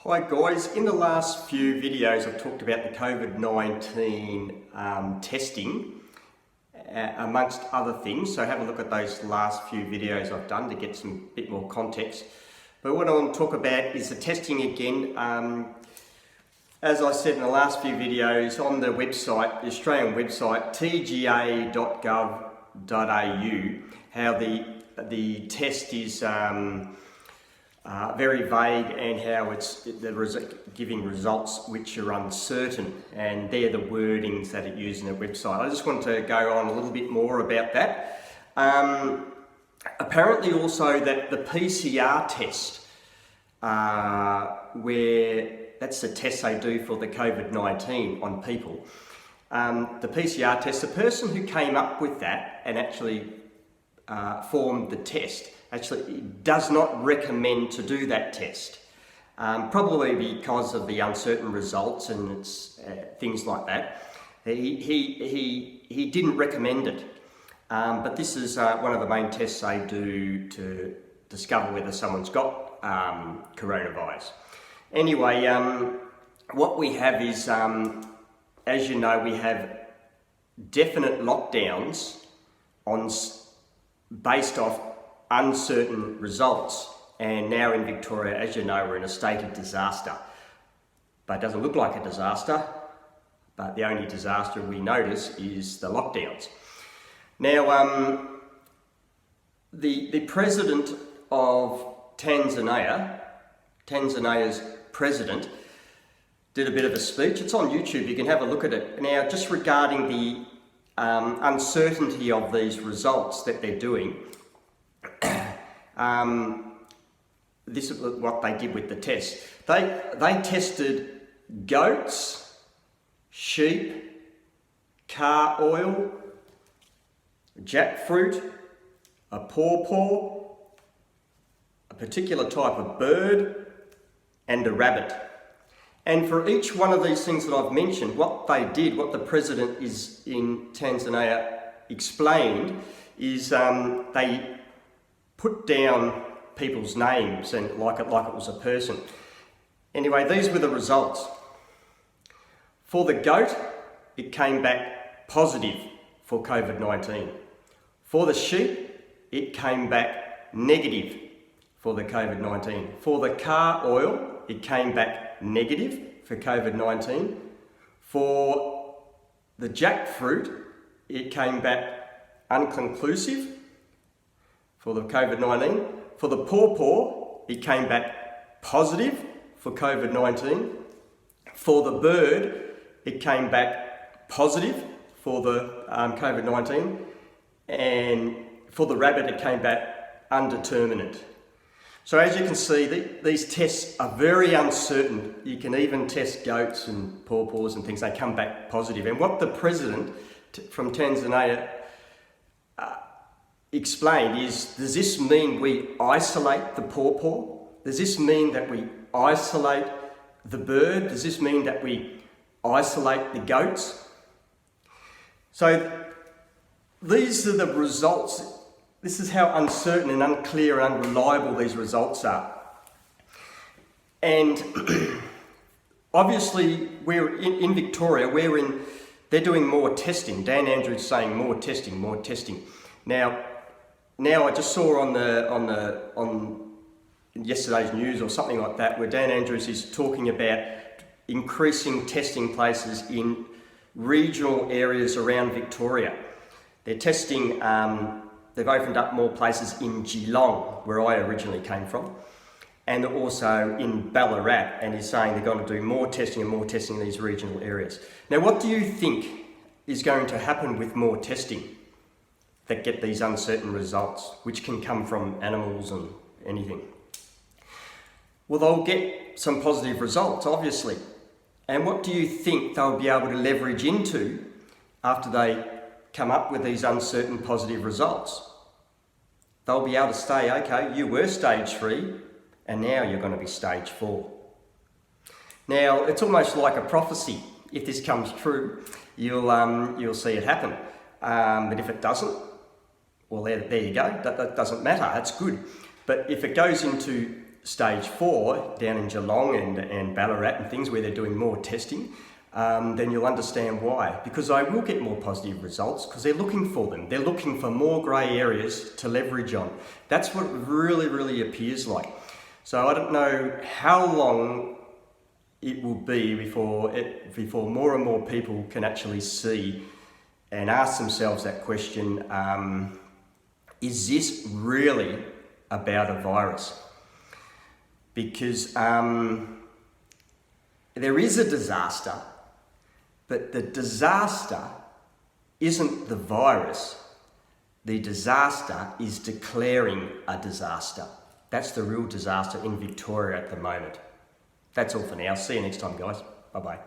Hi guys, in the last few videos I've talked about the COVID-19 testing amongst other things, so have a look at those last few videos I've done to get some bit more context. But what I want to talk about is the testing again. As I said in the last few videos, on the website, the Australian website tga.gov.au, how the test is very vague and how it's giving results which are uncertain, and they're the wordings that it uses in the website. I just want to go on a little bit more about that. Apparently also that the PCR test, where that's the test they do for the COVID-19 on people, the PCR test, the person who came up with that and actually formed the test actually does not recommend to do that test, probably because of the uncertain results and it's, things like that. He didn't recommend it, but this is one of the main tests they do to discover whether someone's got coronavirus. Anyway, what we have is, as you know, we have definite lockdowns based off uncertain results, and now in Victoria, as you know, we're in a state of disaster. But it doesn't look like a disaster, but the only disaster we notice is the lockdowns. Now, the president of Tanzania's president did a bit of a speech. It's on YouTube, you can have a look at it. Now, just regarding the uncertainty of these results that they're doing, this is what they did with the test. They tested goats, sheep, car oil, jackfruit, a pawpaw, a particular type of bird, and a rabbit. And for each one of these things that I've mentioned, what they did, what the president in Tanzania explained, is they put down people's names and like it was a person. Anyway, these were the results. For the goat, it came back positive for COVID-19. For the sheep, it came back negative for the COVID-19. For the car oil, it came back negative for COVID-19. For the jackfruit, it came back unconclusive for the COVID-19. For the pawpaw, it came back positive for COVID-19. For the bird, it came back positive for the COVID-19. And for the rabbit, it came back undeterminate. So as you can see, these tests are very uncertain. You can even test goats and pawpaws and things, they come back positive. And what the president from Tanzania explained is, does this mean we isolate the pawpaw? Does this mean that we isolate the bird? Does this mean that we isolate the goats? So these are the results. This is how uncertain and unclear and unreliable these results are. And obviously we're in Victoria, they're doing more testing. Dan Andrews saying more testing, more testing. Now I just saw on yesterday's news or something like that, where Dan Andrews is talking about increasing testing places in regional areas around Victoria. They're testing, they've opened up more places in Geelong, where I originally came from, and also in Ballarat, and he's saying they're going to do more testing and more testing in these regional areas. Now, what do you think is going to happen with more testing that get these uncertain results, which can come from animals and anything? Well, they'll get some positive results, obviously. And what do you think they'll be able to leverage into after they come up with these uncertain positive results? They'll be able to say, okay, you were stage 3 and now you're going to be stage 4. Now, it's almost like a prophecy. If this comes true, you'll see it happen. But if it doesn't, well, there you go. That doesn't matter. That's good. But if it goes into stage 4 down in Geelong and Ballarat and things where they're doing more testing, then you'll understand why. Because I will get more positive results because they're looking for them. They're looking for more grey areas to leverage on. That's what it really appears like. So I don't know how long it will be before more and more people can actually see and ask themselves that question, is this really about a virus? Because there is a disaster, but the disaster isn't the virus. The disaster is declaring a disaster. That's the real disaster in Victoria at the moment. That's all for now. See you next time, guys. Bye-bye.